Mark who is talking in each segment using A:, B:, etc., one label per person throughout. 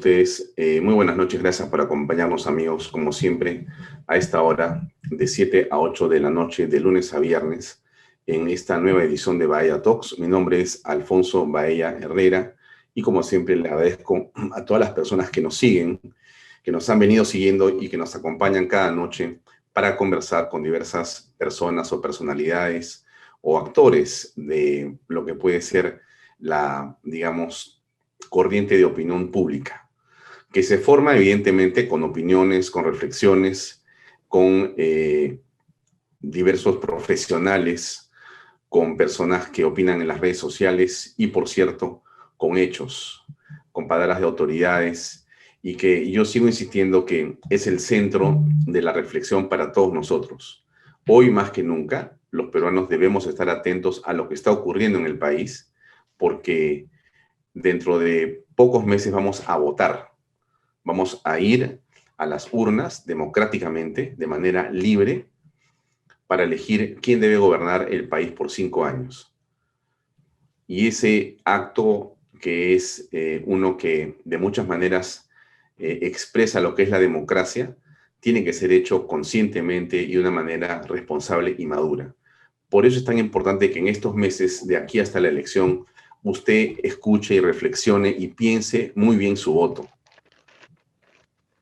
A: ustedes? Muy buenas noches, gracias por acompañarnos, amigos, como siempre, a esta hora, de 7 a 8 de la noche, de lunes a viernes, en esta nueva edición de Bahía Talks. Mi nombre es Alfonso Baella Herrera y como siempre le agradezco a todas las personas que nos siguen, que nos han venido siguiendo y que nos acompañan cada noche para conversar con diversas personas o personalidades o actores de lo que puede ser la, digamos, corriente de opinión pública, que se forma evidentemente con opiniones, con reflexiones, con diversos profesionales, con personas que opinan en las redes sociales y, por cierto, con hechos, con palabras de autoridades, y que yo sigo insistiendo que es el centro de la reflexión para todos nosotros. Hoy más que nunca, los peruanos debemos estar atentos a lo que está ocurriendo en el país, porque dentro de pocos meses vamos a votar. Vamos a ir a las urnas democráticamente, de manera libre, para elegir quién debe gobernar el país por 5 años. Y ese acto, que es uno que de muchas maneras expresa lo que es la democracia, tiene que ser hecho conscientemente y de una manera responsable y madura. Por eso es tan importante que en estos meses, de aquí hasta la elección, usted escuche y reflexione y piense muy bien su voto.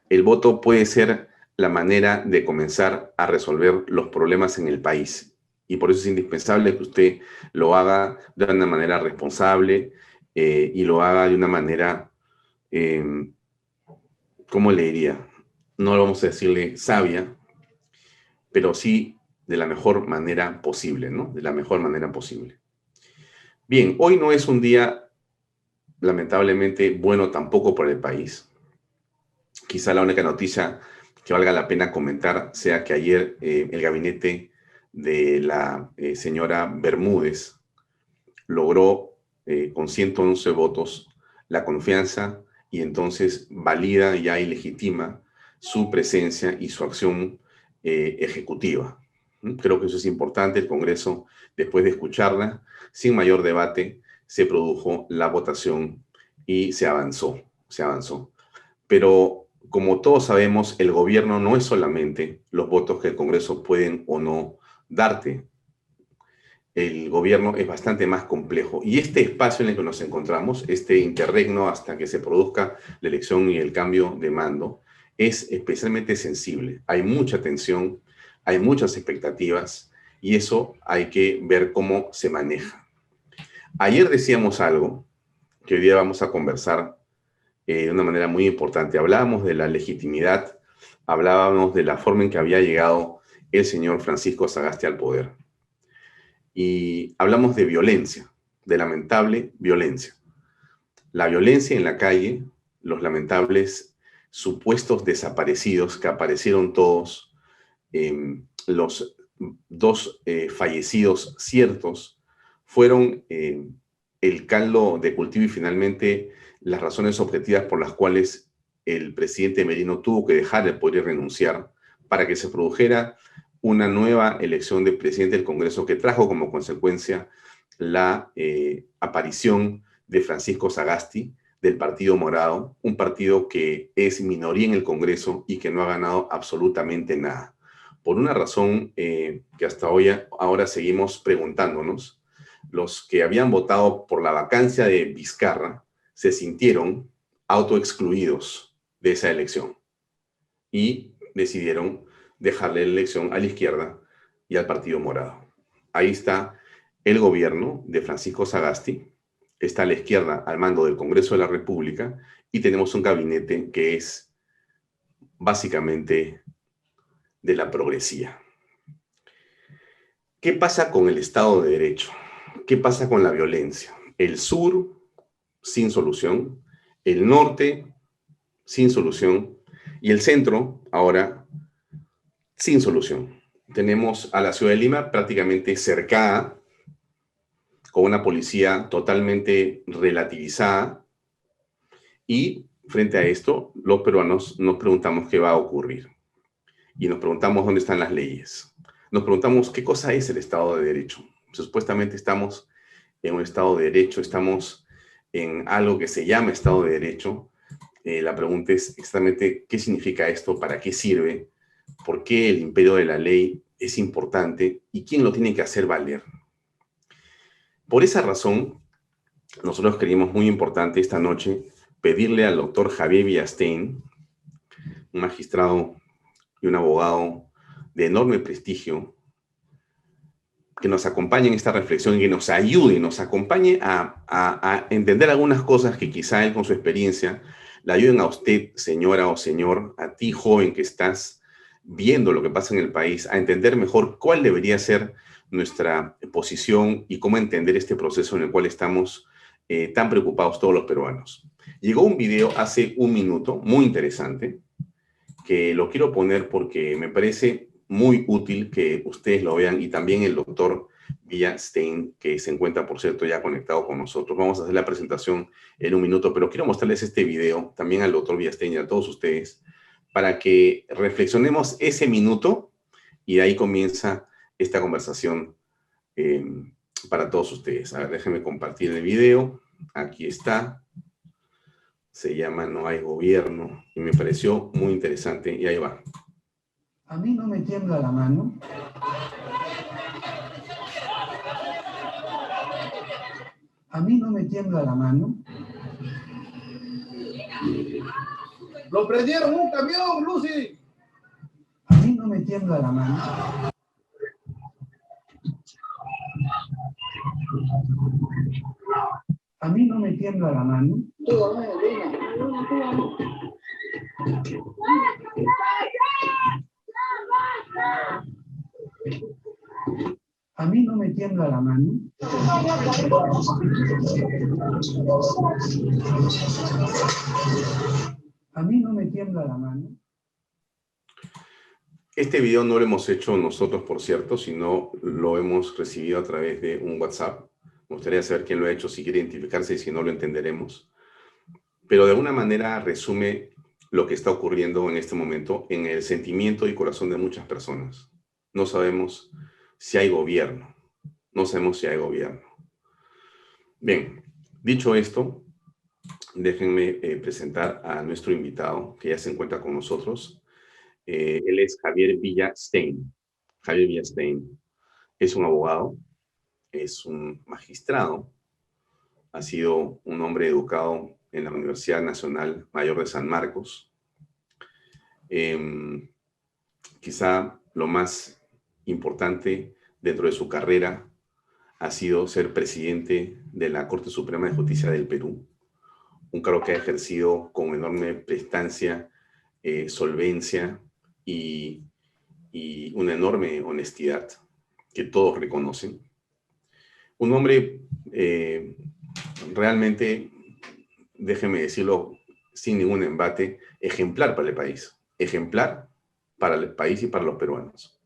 A: El voto puede ser la manera de comenzar a resolver los problemas en el país. Y por eso es indispensable que usted lo haga de una manera responsable y lo haga de una manera, ¿cómo le diría? No lo vamos a decirle sabia, pero sí de la mejor manera posible, ¿no? De la mejor manera posible. Bien, hoy no es un día, lamentablemente, bueno tampoco para el país. Quizá la única noticia que valga la pena comentar sea que ayer el gabinete de la señora Bermúdez logró con 111 votos la confianza y entonces valida ya y legitima su presencia y su acción ejecutiva. Creo que eso es importante. El Congreso, después de escucharla, sin mayor debate, se produjo la votación y se avanzó, se avanzó. Pero como todos sabemos, el gobierno no es solamente los votos que el Congreso pueden o no darte. El gobierno es bastante más complejo. Y este espacio en el que nos encontramos, este interregno hasta que se produzca la elección y el cambio de mando, es especialmente sensible. Hay mucha tensión, hay muchas expectativas y eso hay que ver cómo se maneja. Ayer decíamos algo que hoy día vamos a conversar de una manera muy importante. Hablábamos de la legitimidad, hablábamos de la forma en que había llegado el señor Francisco Sagasti al poder. Y hablamos de violencia, de lamentable violencia. La violencia en la calle, los lamentables supuestos desaparecidos que aparecieron todos, los dos fallecidos ciertos, fueron el caldo de cultivo y finalmente las razones objetivas por las cuales el presidente Merino tuvo que dejar el poder y renunciar para que se produjera una nueva elección de presidente del Congreso que trajo como consecuencia la aparición de Francisco Sagasti del Partido Morado, un partido que es minoría en el Congreso y que no ha ganado absolutamente nada. Por una razón que hasta hoy, ahora seguimos preguntándonos, los que habían votado por la vacancia de Vizcarra se sintieron autoexcluidos de esa elección y decidieron dejarle la elección a la izquierda y al Partido Morado. Ahí está el gobierno de Francisco Sagasti, está a la izquierda al mando del Congreso de la República y tenemos un gabinete que es básicamente de la progresía. ¿Qué pasa con el Estado de Derecho? ¿Qué pasa con la violencia? El sur, sin solución, el norte, sin solución, y el centro, ahora, sin solución. Tenemos a la ciudad de Lima prácticamente cercada, con una policía totalmente relativizada, y frente a esto, los peruanos nos preguntamos qué va a ocurrir. Y nos preguntamos dónde están las leyes. Nos preguntamos qué cosa es el Estado de Derecho. Supuestamente estamos en un Estado de Derecho, estamos en algo que se llama Estado de Derecho, La pregunta es exactamente qué significa esto, para qué sirve, por qué el imperio de la ley es importante y quién lo tiene que hacer valer. Por esa razón, nosotros creímos muy importante esta noche pedirle al doctor Javier Villastein, un magistrado y un abogado de enorme prestigio, que nos acompañe en esta reflexión y que nos ayude, nos acompañe a entender algunas cosas que quizá él con su experiencia le ayuden a usted, señora o señor, a ti joven que estás viendo lo que pasa en el país, a entender mejor cuál debería ser nuestra posición y cómo entender este proceso en el cual estamos tan preocupados todos los peruanos. Llegó un video hace un minuto, muy interesante, que lo quiero poner porque me parece muy útil que ustedes lo vean y también el doctor Villastein, que se encuentra, por cierto, ya conectado con nosotros. Vamos a hacer la presentación en un minuto, pero quiero mostrarles este video también al doctor Villastein y a todos ustedes para que reflexionemos ese minuto y de ahí comienza esta conversación eh, para todos ustedes. A ver, déjenme compartir el video. Aquí está. Se llama No hay gobierno y me pareció muy interesante y ahí va.
B: A mí no me tiembla la mano. A mí no me tiembla la mano.
C: ¡Lo prendieron un camión, Lucy!
B: A mí no me tiembla la mano. A mí no me tiembla la mano. A mí no me tiembla la mano. A mí no me tiembla la mano.
A: Este video no lo hemos hecho nosotros, por cierto, sino lo hemos recibido a través de un WhatsApp. Me gustaría saber quién lo ha hecho, si quiere identificarse y si no lo entenderemos. Pero de alguna manera resume lo que está ocurriendo en este momento en el sentimiento y corazón de muchas personas. No sabemos si hay gobierno. No sabemos si hay gobierno. Bien, dicho esto, déjenme presentar a nuestro invitado que ya se encuentra con nosotros. Él es Javier Villastein. Javier Villastein es un abogado, es un magistrado, ha sido un hombre educado en la Universidad Nacional Mayor de San Marcos. Quizá lo más importante dentro de su carrera ha sido ser presidente de la Corte Suprema de Justicia del Perú, un cargo que ha ejercido con enorme prestancia, solvencia y una enorme honestidad que todos reconocen. Un hombre realmente, déjeme decirlo sin ningún embate, ejemplar para el país. Ejemplar para el país y para los peruanos.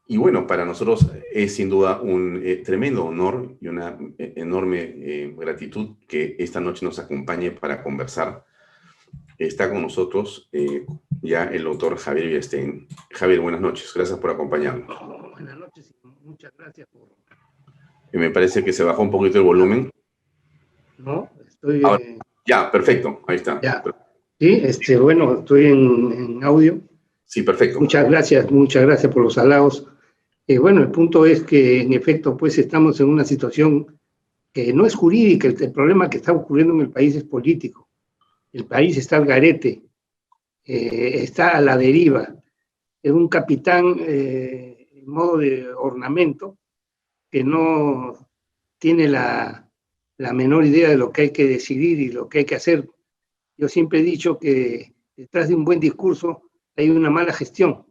A: Y bueno, para nosotros es sin duda un tremendo honor y una enorme gratitud que esta noche nos acompañe para conversar. Está con nosotros ya el doctor Javier Villastein. Javier, buenas noches. Gracias por acompañarnos.
C: Buenas noches y muchas gracias por...
A: Me parece que se bajó un poquito el volumen.
C: No, estoy...
A: Ahora, ya, perfecto. Ahí está.
C: Ya. Sí, bueno, estoy en audio.
A: Sí, perfecto.
C: Muchas gracias por los halagos. Bueno, el punto es que en efecto, pues estamos en una situación que no es jurídica. El problema que está ocurriendo en el país es político. El país está al garete, está a la deriva. Es un capitán en modo de ornamento que no tiene la menor idea de lo que hay que decidir y lo que hay que hacer. Yo siempre he dicho que detrás de un buen discurso hay una mala gestión.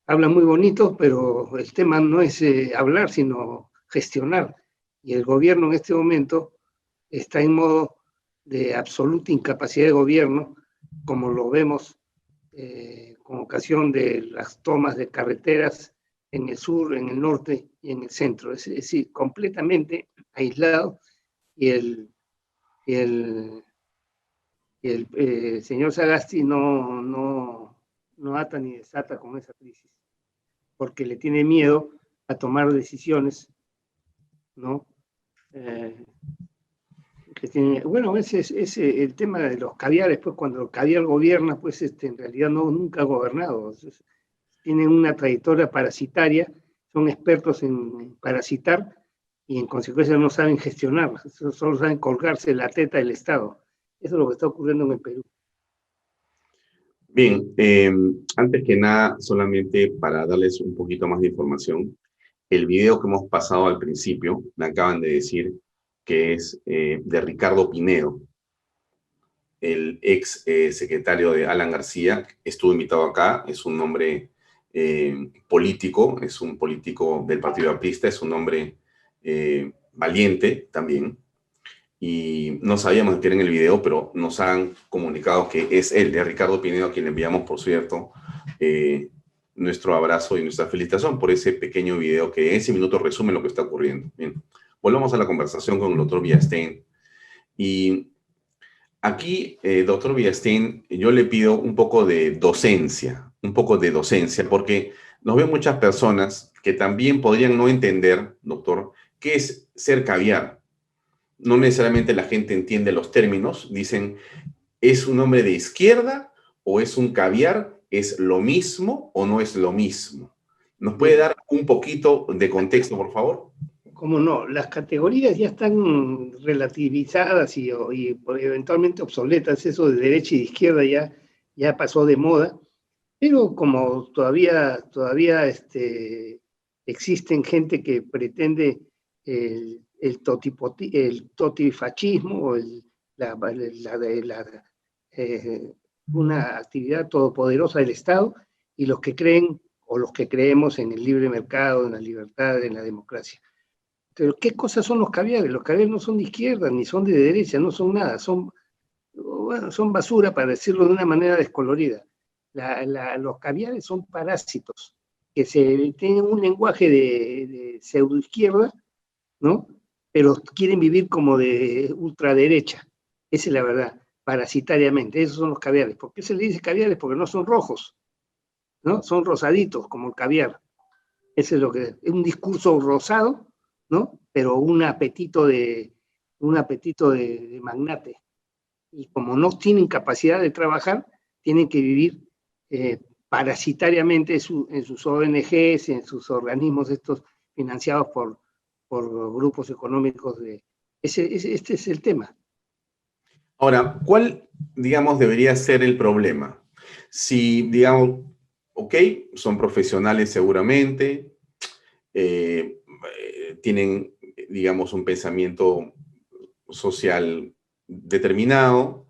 C: Habla muy bonito, pero el tema no es hablar, sino gestionar. Y el gobierno en este momento está en modo de absoluta incapacidad de gobierno, como lo vemos con ocasión de las tomas de carreteras en el sur, en el norte y en el centro. Es decir, completamente aislado, y el señor Sagasti no ata ni desata con esa crisis, porque le tiene miedo a tomar decisiones, ¿no? Bueno, ese es el tema de los caviares, pues cuando el caviar gobierna, pues en realidad nunca ha gobernado. Tienen una trayectoria parasitaria, son expertos en parasitar y en consecuencia no saben gestionar, solo saben colgarse la teta del Estado. Eso es lo que está ocurriendo en el Perú.
A: Bien, antes que nada, solamente para darles un poquito más de información, el video que hemos pasado al principio, me acaban de decir que es de Ricardo Pinedo, el ex secretario de Alan García, estuvo invitado acá, es un hombre político, es un político del Partido Aprista, es un hombre valiente también, y no sabíamos que era en el video, pero nos han comunicado que es él, de Ricardo Pinedo, a quien le enviamos, por cierto, nuestro abrazo y nuestra felicitación por ese pequeño video que ese minuto resume lo que está ocurriendo. Bien, volvamos a la conversación con el doctor Villestein. Y aquí, doctor Villestein, yo le pido un poco de docencia, porque nos ven muchas personas que también podrían no entender, doctor, qué es ser caviar. No necesariamente la gente entiende los términos, dicen, ¿es un hombre de izquierda o es un caviar? ¿Es lo mismo o no es lo mismo? ¿Nos puede dar un poquito de contexto, por favor?
C: Cómo no, las categorías ya están relativizadas y eventualmente obsoletas, eso de derecha y de izquierda ya pasó de moda, pero como todavía existen gente que pretende el totifascismo o una actividad todopoderosa del Estado, y los que creen o los que creemos en el libre mercado, en la libertad, en la democracia. Pero ¿qué cosas son los caviares? Los caviares no son de izquierda ni son de derecha, no son nada, son basura, para decirlo de una manera descolorida. Los caviares son parásitos que tienen un lenguaje de pseudoizquierda, ¿no? Pero quieren vivir como de ultraderecha. Esa es la verdad, parasitariamente. Esos son los caviares. ¿Por qué se le dice caviares? Porque no son rojos, ¿no? Son rosaditos, como el caviar. Ese es lo que es un discurso rosado, ¿no? Pero un apetito de magnate. Y como no tienen capacidad de trabajar, tienen que vivir parasitariamente en sus ONGs, en sus organismos estos financiados por grupos económicos. Este es el tema.
A: Ahora, ¿cuál, digamos, debería ser el problema? Si, digamos, ok, son profesionales seguramente, tienen, digamos, un pensamiento social determinado,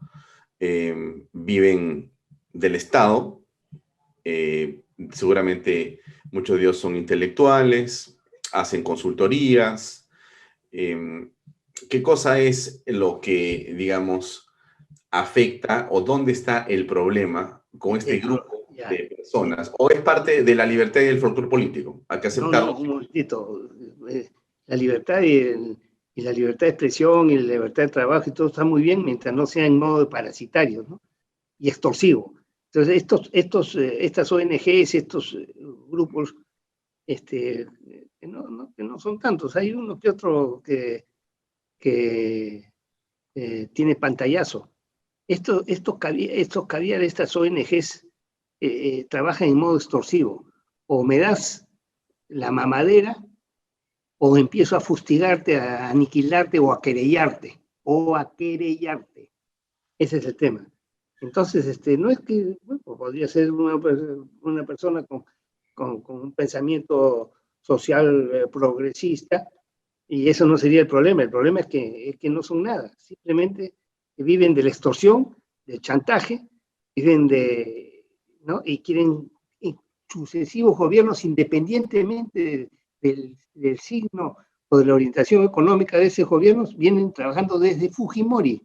A: viven del Estado, seguramente muchos de ellos son intelectuales, hacen consultorías. ¿Qué cosa es lo que, digamos, afecta o dónde está el problema con este grupo de personas? ¿O es parte de la libertad y del folclore político? Hay que aceptarlo.
C: No, un momentito. La libertad y la libertad de expresión y la libertad de trabajo y todo está muy bien mientras no sea en modo parasitario, ¿no? Y extorsivo. Entonces, estas ONGs, estos grupos, que no son tantos, hay uno que otro que tiene pantallazo. Estos caviares, estas ONGs, trabajan en modo extorsivo. O me das la mamadera, o empiezo a fustigarte, a aniquilarte o a querellarte. Ese es el tema. Entonces, no es que, bueno, podría ser una persona con un pensamiento social progresista, y eso no sería el problema. El problema es que no son nada, simplemente viven de la extorsión, del chantaje, viven ¿no? Y quieren sucesivos gobiernos, independientemente del signo o de la orientación económica de esos gobiernos, vienen trabajando desde Fujimori,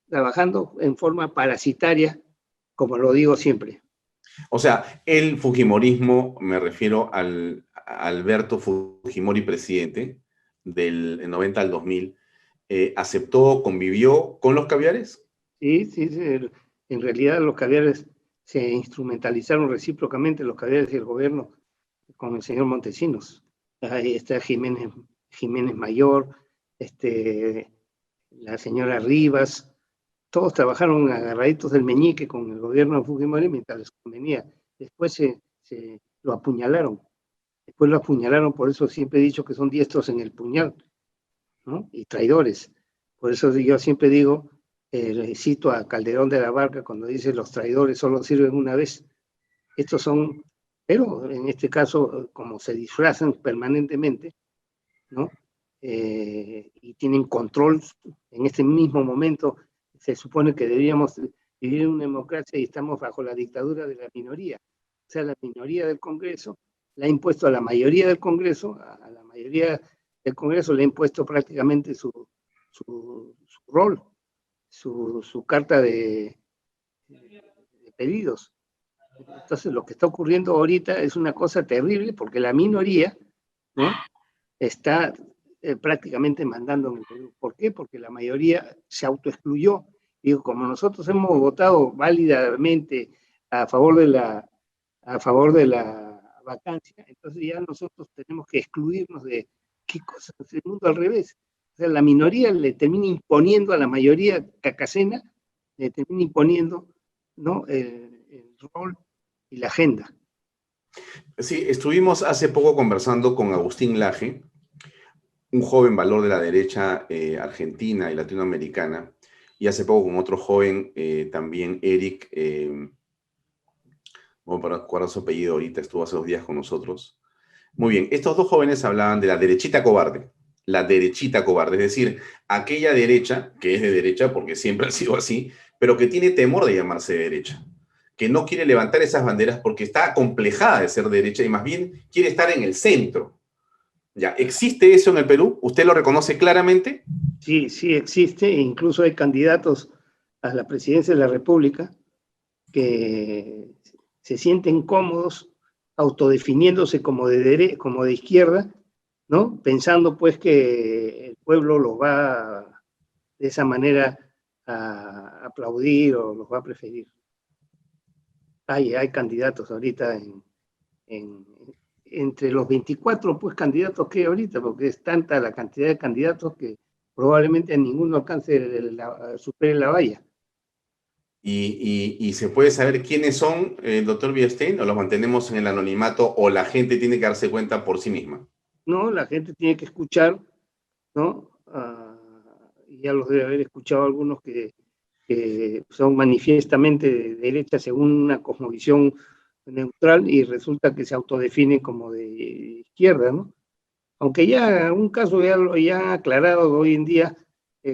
C: trabajando en forma parasitaria, como lo digo siempre.
A: O sea, el fujimorismo, me refiero al Alberto Fujimori presidente del 90 al 2000, ¿aceptó, convivió con los caviares?
C: Sí, en realidad los caviares se instrumentalizaron recíprocamente, los caviares y el gobierno, con el señor Montesinos. Ahí está Jiménez Mayor, la señora Rivas, todos trabajaron agarraditos del meñique con el gobierno de Fujimori mientras les convenía. Después lo apuñalaron. Por eso siempre he dicho que son diestros en el puñal, ¿no? Y traidores. Por eso yo siempre digo, cito a Calderón de la Barca cuando dice los traidores solo sirven una vez. Estos son, pero en este caso, como se disfrazan permanentemente, ¿no? Y tienen control en este mismo momento, se supone que deberíamos vivir en una democracia y estamos bajo la dictadura de la minoría. O sea, la minoría del Congreso la ha impuesto a la mayoría del Congreso, a la mayoría del Congreso le ha impuesto prácticamente su rol, su carta de pedidos. Entonces, lo que está ocurriendo ahorita es una cosa terrible porque la minoría, ¿no?, está prácticamente mandando en el Perú. ¿Por qué? Porque la mayoría se autoexcluyó. Digo, como nosotros hemos votado válidamente a favor de la vacancia, entonces ya nosotros tenemos que excluirnos de qué cosas, el mundo al revés. O sea, la minoría le termina imponiendo a la mayoría cacacena, le termina imponiendo, ¿no?, el rol y la agenda.
A: Sí, estuvimos hace poco conversando con Agustín Laje, un joven valor de la derecha argentina y latinoamericana, y hace poco con otro joven también, Eric, no me acuerdo su apellido ahorita, estuvo hace 2 días con nosotros. Muy bien, estos dos jóvenes hablaban de la derechita cobarde, es decir, aquella derecha, que es de derecha porque siempre ha sido así, pero que tiene temor de llamarse derecha, que no quiere levantar esas banderas porque está acomplejada de ser derecha y más bien quiere estar en el centro. Ya, ¿existe eso en el Perú? ¿Usted lo reconoce claramente?
C: Sí, sí existe, e incluso hay candidatos a la presidencia de la República que se sienten cómodos autodefiniéndose como de izquierda, ¿no?, pensando pues que el pueblo los va de esa manera a aplaudir o los va a preferir. Hay candidatos ahorita entre los 24 pues candidatos que hay ahorita, porque es tanta la cantidad de candidatos que probablemente ninguno supere la valla.
A: ¿Y se puede saber quiénes son, doctor Villestein, o los mantenemos en el anonimato, o la gente tiene que darse cuenta por sí misma?
C: No, la gente tiene que escuchar, ¿no? Ya los debe haber escuchado algunos que son manifiestamente de derecha según una cosmovisión neutral y resulta que se autodefinen como de izquierda, ¿no? Aunque ya un caso ya han aclarado hoy en día,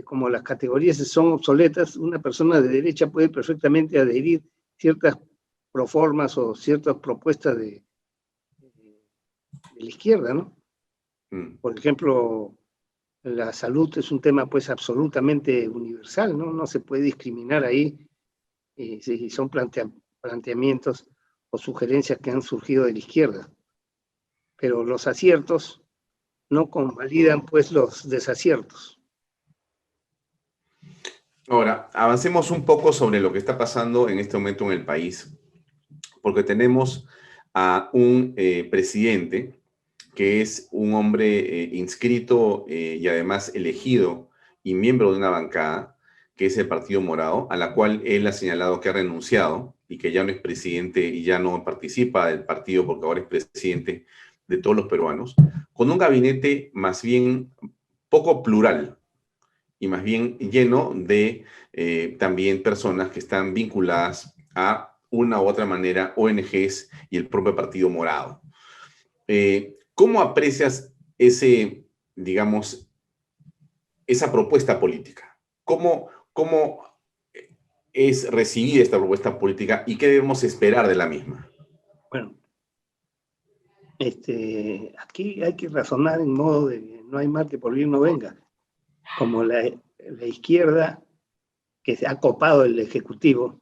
C: como las categorías son obsoletas, una persona de derecha puede perfectamente adherir ciertas proformas o ciertas propuestas de la izquierda, ¿no? Por ejemplo, la salud es un tema pues absolutamente universal, ¿no? No se puede discriminar ahí, si son planteamientos o sugerencias que han surgido de la izquierda. Pero los aciertos no convalidan pues los desaciertos.
A: Ahora, avancemos un poco sobre lo que está pasando en este momento en el país, porque tenemos a un presidente que es un hombre inscrito y además elegido y miembro de una bancada, que es el Partido Morado, a la cual él ha señalado que ha renunciado y que ya no es presidente y ya no participa del partido porque ahora es presidente de todos los peruanos, con un gabinete más bien poco plural y más bien lleno de también personas que están vinculadas a una u otra manera ONGs y el propio Partido Morado. ¿Cómo aprecias digamos, esa propuesta política? ¿Cómo es recibida esta propuesta política y qué debemos esperar de la misma?
C: Bueno, aquí hay que razonar en modo de que no hay mal que por bien no venga. Como la izquierda que se ha copado el Ejecutivo,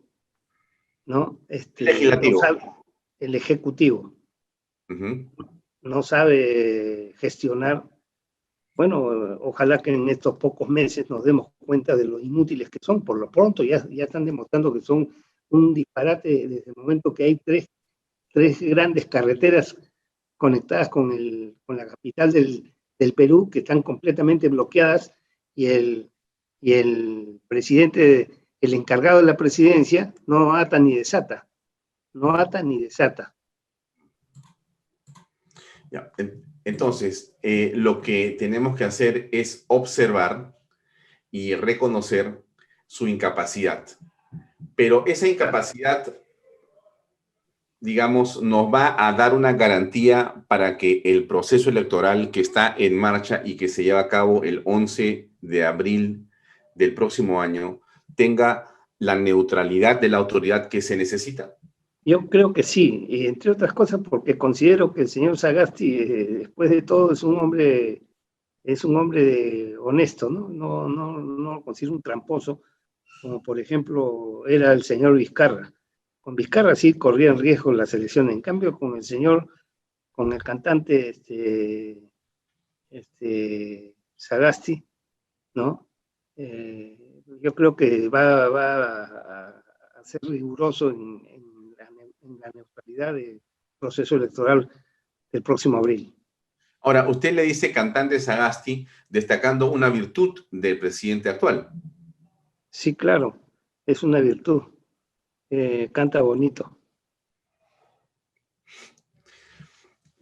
C: ¿no?
A: Legislativo.
C: No sabe, el Ejecutivo no sabe gestionar. Bueno, ojalá que en estos pocos meses nos demos cuenta de lo inútiles que son. Por lo pronto ya están demostrando que son un disparate desde el momento que hay tres grandes carreteras conectadas con la capital del Perú que están completamente bloqueadas y el presidente, el encargado de la presidencia, no ata ni desata, no ata ni desata.
A: Ya. Entonces, lo que tenemos que hacer es observar y reconocer su incapacidad. Pero esa incapacidad, digamos, nos va a dar una garantía para que el proceso electoral que está en marcha y que se lleva a cabo el 11 de abril del próximo año tenga la neutralidad de la autoridad que se necesita.
C: Yo creo que sí, y entre otras cosas porque considero que el señor Sagasti, después de todo, es un hombre honesto, ¿no? No lo considero un tramposo, como por ejemplo era el señor Vizcarra. Con Vizcarra sí corría en riesgo la selección, en cambio con el cantante Sagasti, ¿no? Yo creo que va a ser riguroso en la neutralidad del proceso electoral del próximo abril.
A: Ahora, usted le dice cantante Sagasti, destacando una virtud del presidente actual.
C: Sí, claro, es una virtud. Canta bonito.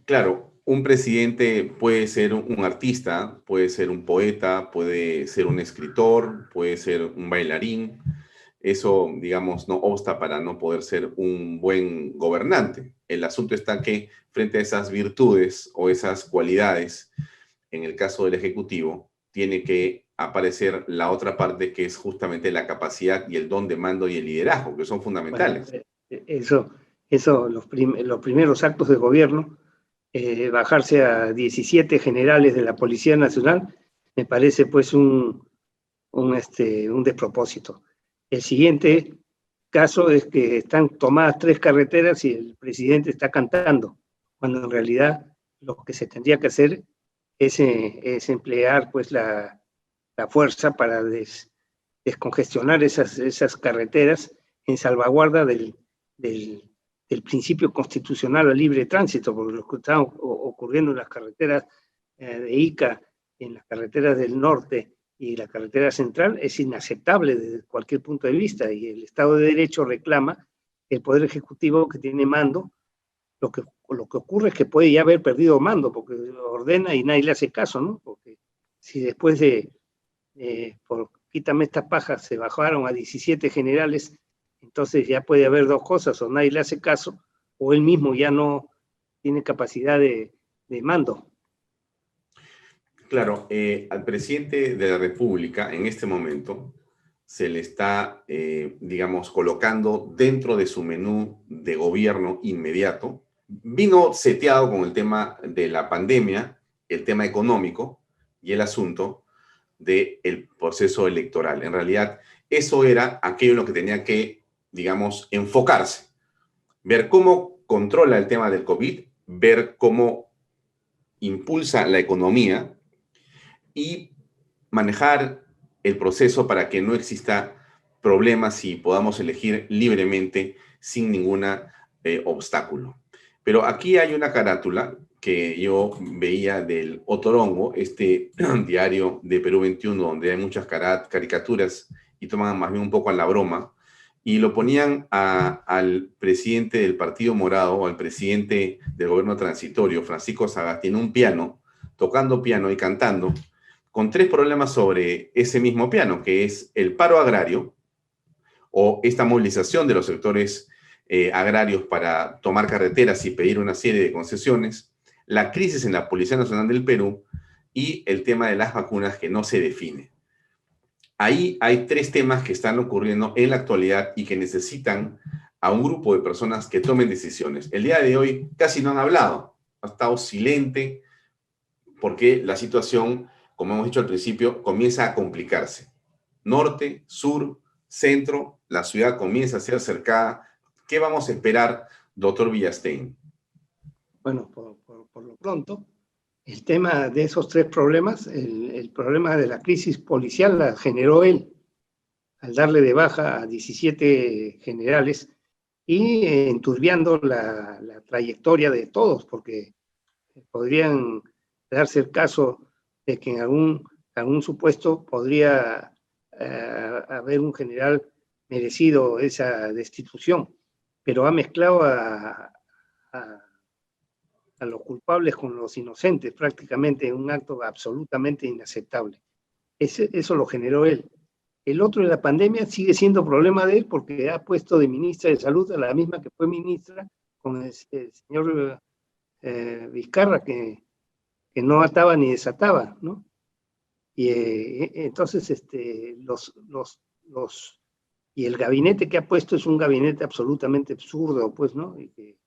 A: Claro, un presidente puede ser un artista, puede ser un poeta, puede ser un escritor, puede ser un bailarín. Eso, digamos, no obsta para no poder ser un buen gobernante. El asunto está que frente a esas virtudes o esas cualidades, en el caso del Ejecutivo, tiene que aparecer la otra parte que es justamente la capacidad y el don de mando y el liderazgo, que son fundamentales.
C: Bueno, eso los primeros actos de gobierno, bajarse a 17 generales de la Policía Nacional, me parece pues un despropósito. El siguiente caso es que están tomadas 3 carreteras y el presidente está cantando, cuando en realidad lo que se tendría que hacer es emplear pues la fuerza para descongestionar esas carreteras en salvaguarda del principio constitucional al libre tránsito, porque lo que está ocurriendo en las carreteras de Ica, en las carreteras del norte y la carretera central es inaceptable desde cualquier punto de vista, y el Estado de Derecho reclama el Poder Ejecutivo, que tiene mando. Lo que ocurre es que puede ya haber perdido mando, porque ordena y nadie le hace caso, ¿no? Porque si después por quítame estas pajas, se bajaron a 17 generales, entonces ya puede haber dos cosas: o nadie le hace caso, o él mismo ya no tiene capacidad de mando.
A: Claro, al presidente de la República en este momento se le está, digamos, colocando dentro de su menú de gobierno inmediato. Vino seteado con el tema de la pandemia, el tema económico y el asunto del proceso electoral. En realidad, eso era aquello en lo que tenía que, digamos, enfocarse. Ver cómo controla el tema del COVID, ver cómo impulsa la economía y manejar el proceso para que no exista problemas y podamos elegir libremente sin ningún obstáculo. Pero aquí hay una carátula que yo veía del Otorongo, este diario de Perú 21, donde hay muchas caricaturas y toman más bien un poco a la broma, y lo ponían al presidente del Partido Morado, o al presidente del gobierno transitorio, Francisco Sagasti, en un piano, tocando piano y cantando, con 3 problemas sobre ese mismo piano, que es el paro agrario o esta movilización de los sectores agrarios para tomar carreteras y pedir una serie de concesiones, la crisis en la Policía Nacional del Perú y el tema de las vacunas que no se define. Ahí hay 3 temas que están ocurriendo en la actualidad y que necesitan a un grupo de personas que tomen decisiones. El día de hoy casi no han hablado, ha estado silente porque la situación, como hemos dicho al principio, comienza a complicarse. Norte, sur, centro, la ciudad comienza a ser cercada. ¿Qué vamos a esperar, doctor Villastein?
C: Bueno, por lo pronto, el tema de esos 3 problemas, el problema de la crisis policial la generó él, al darle de baja a 17 generales y enturbiando la trayectoria de todos, porque podrían darse el caso de que en algún supuesto podría haber un general merecido esa destitución, pero ha mezclado a los culpables con los inocentes prácticamente en un acto absolutamente inaceptable. Eso lo generó él. El otro de la pandemia sigue siendo problema de él porque ha puesto de ministra de Salud a la misma que fue ministra con el señor Vizcarra, que no ataba ni desataba, ¿no? Y entonces y el gabinete que ha puesto es un gabinete absolutamente absurdo, pues, ¿no? Y que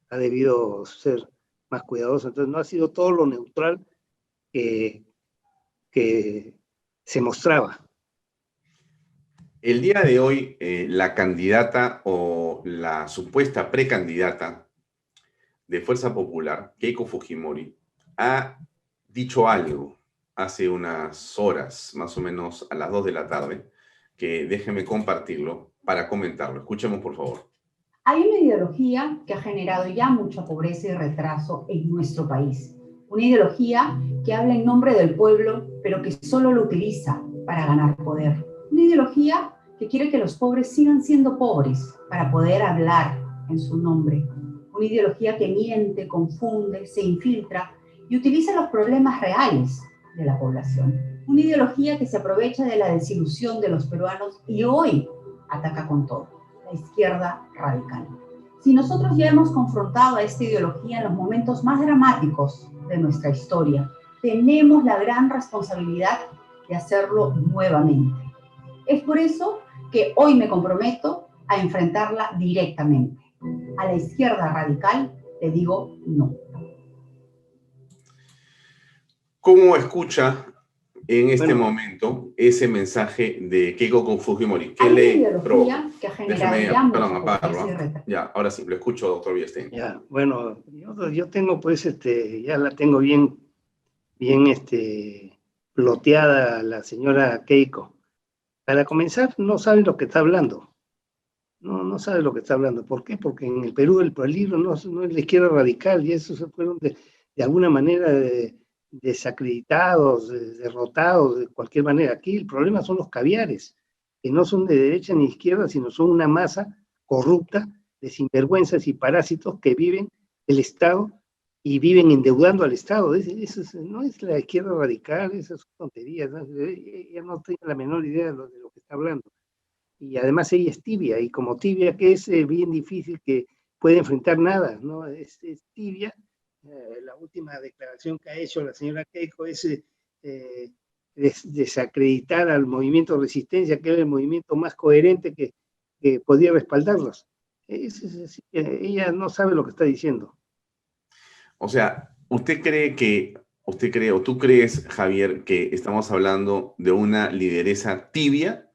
C: ha debido ser más cuidadoso. Entonces no ha sido todo lo neutral que se mostraba.
A: El día de hoy, la candidata o la supuesta precandidata de Fuerza Popular, Keiko Fujimori, ha dicho algo hace unas horas, más o menos a las 2 de la tarde, que déjeme compartirlo para comentarlo. Escuchemos, por favor.
D: Hay una ideología que ha generado ya mucha pobreza y retraso en nuestro país. Una ideología que habla en nombre del pueblo, pero que solo lo utiliza para ganar poder. Una ideología que quiere que los pobres sigan siendo pobres para poder hablar en su nombre. Una ideología que miente, confunde, se infiltra y utiliza los problemas reales de la población. Una ideología que se aprovecha de la desilusión de los peruanos y hoy ataca con todo. La izquierda radical. Si nosotros ya hemos confrontado a esta ideología en los momentos más dramáticos de nuestra historia, tenemos la gran responsabilidad de hacerlo nuevamente. Es por eso que hoy me comprometo a enfrentarla directamente. A la izquierda radical le digo no.
A: ¿Cómo escucha en este momento ese mensaje de Keiko Fujimori? ¿Qué le provoca? Déjeme, perdón, apagarlo. Ya, ahora sí, lo escucho, doctor Villestein.
C: Ya, bueno, yo tengo pues, ya la tengo bien ploteada la señora Keiko. Para comenzar, no sabe lo que está hablando. No sabe lo que está hablando. ¿Por qué? Porque en el Perú el peligro no es la izquierda radical y esos se fueron de alguna manera desacreditados, derrotados de cualquier manera. Aquí el problema son los caviares, que no son de derecha ni izquierda, sino son una masa corrupta de sinvergüenzas y parásitos que viven del Estado y viven endeudando al Estado. Eso no es la izquierda radical, esas son tonterías, ¿no? Ella no tiene la menor idea de lo que está hablando. Y además ella es tibia, y como tibia que es bien difícil que pueda enfrentar nada, ¿no? Es tibia. La última declaración que ha hecho la señora Keiko es desacreditar al movimiento de resistencia, que era el movimiento más coherente que podía respaldarlos. Ella no sabe lo que está diciendo.
A: O sea, ¿usted cree o tú crees, Javier, que estamos hablando de una lideresa tibia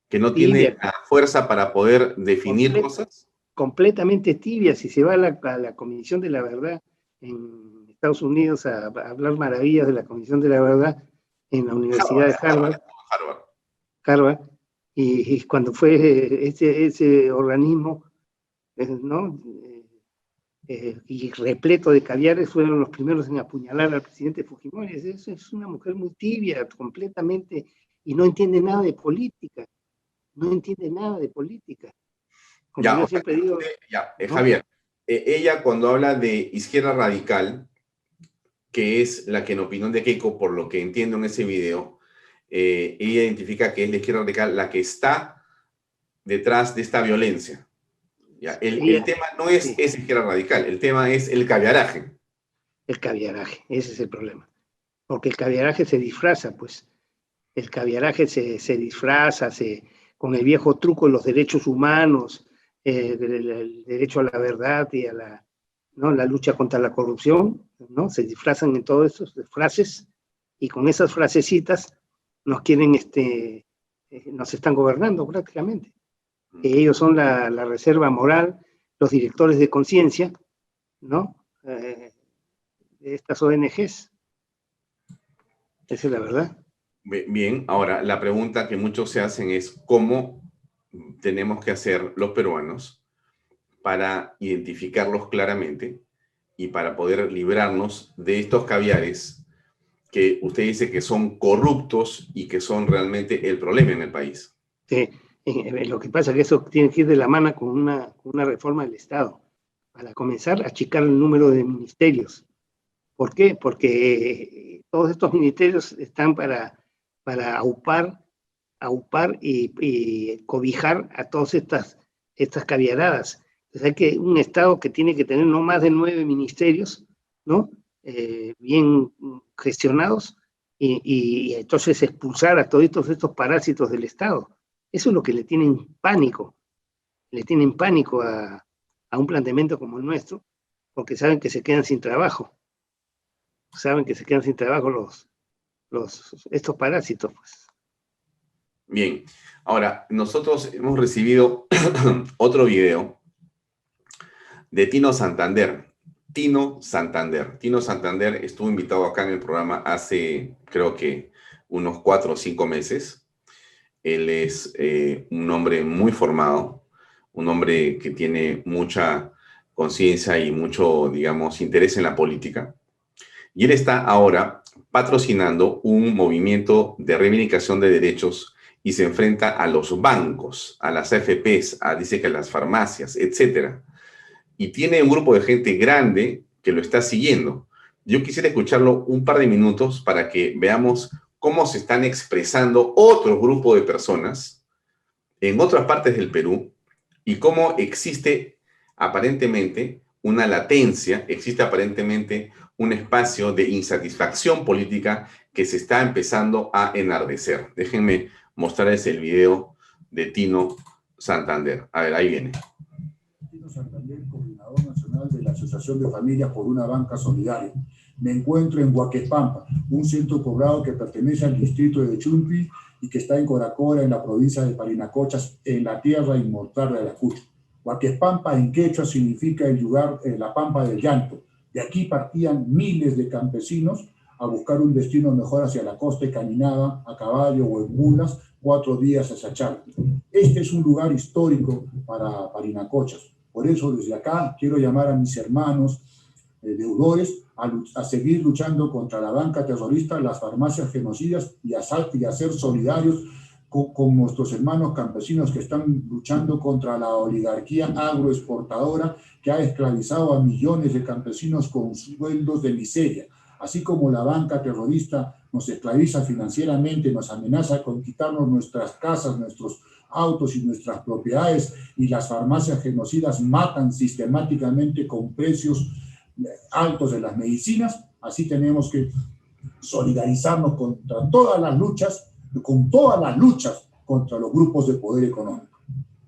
A: que no tiene la fuerza para poder definir cosas?
C: Completamente tibia. Si se va a la Comisión de la Verdad en Estados Unidos a hablar maravillas de la Comisión de la Verdad en la Universidad de Harvard, y cuando fue ese organismo, ¿no? Y repleto de caviares, fueron los primeros en apuñalar al presidente Fujimori. Es una mujer muy tibia, completamente, y no entiende nada de política. No entiende nada de política. Como
A: ya,
C: yo siempre digo,
A: ¿no? Javier, ella cuando habla de izquierda radical, que es la que en opinión de Keiko, por lo que entiendo en ese video, ella identifica que es la izquierda radical la que está detrás de esta violencia. ¿Ya? El tema no es esa izquierda radical, el tema es el caviaraje.
C: El caviaraje, ese es el problema. Porque el caviaraje se disfraza, pues. El caviaraje se disfraza, con el viejo truco de los derechos humanos, el derecho a la verdad y a la lucha contra la corrupción, ¿no? Se disfrazan en todas esas frases y con esas frasecitas nos están gobernando prácticamente. Ellos son la reserva moral, los directores de conciencia, ¿no? De estas ONGs. Esa es la verdad.
A: Bien, ahora la pregunta que muchos se hacen es ¿cómo tenemos que hacer los peruanos para identificarlos claramente y para poder librarnos de estos caviares que usted dice que son corruptos y que son realmente el problema en el país.
C: Sí, lo que pasa es que eso tiene que ir de la mano con una reforma del Estado, para comenzar a achicar el número de ministerios. ¿Por qué? Porque todos estos ministerios están para aupar y cobijar a todas estas caviaradas. Entonces hay que un Estado que tiene que tener no más de 9 ministerios, ¿no? Bien gestionados, y entonces expulsar a todos estos parásitos del Estado. Eso es lo que le tienen pánico a un planteamiento como el nuestro, porque saben que se quedan sin trabajo. Estos parásitos, pues.
A: Bien, ahora, nosotros hemos recibido otro video de Tino Santander. Tino Santander estuvo invitado acá en el programa hace, creo que, unos 4 o 5 meses. Él es un hombre muy formado, un hombre que tiene mucha conciencia y mucho, digamos, interés en la política. Y él está ahora patrocinando un movimiento de reivindicación de derechos y se enfrenta a los bancos, a las AFPs, dice que a las farmacias, etc. Y tiene un grupo de gente grande que lo está siguiendo. Yo quisiera escucharlo un par de minutos para que veamos cómo se están expresando otro grupo de personas en otras partes del Perú y cómo existe aparentemente una latencia, existe aparentemente un espacio de insatisfacción política que se está empezando a enardecer. Déjenme mostrarles el video de Tino Santander. A ver, ahí viene.
E: Tino Santander, coordinador nacional de la Asociación de Familias por una Banca Solidaria. Me encuentro en Huaquespampa, un centro poblado que pertenece al distrito de Chumpi y que está en Coracora, en la provincia de Parinacochas, en la tierra inmortal de Ayacucho. Huaquespampa en quechua significa el lugar, la pampa del llanto. De aquí partían miles de campesinos a buscar un destino mejor hacia la costa y caminaban a caballo o en mulas 4 días a Sachal. Este es un lugar histórico para Parinacochas. Por eso desde acá quiero llamar a mis hermanos deudores a seguir luchando contra la banca terrorista, las farmacias genocidas y a ser solidarios con nuestros hermanos campesinos que están luchando contra la oligarquía agroexportadora que ha esclavizado a millones de campesinos con sueldos de miseria. Así como la banca terrorista nos esclaviza financieramente, nos amenaza con quitarnos nuestras casas, nuestros autos y nuestras propiedades, y las farmacias genocidas matan sistemáticamente con precios altos de las medicinas, así tenemos que solidarizarnos contra todas las luchas, contra los grupos de poder económico.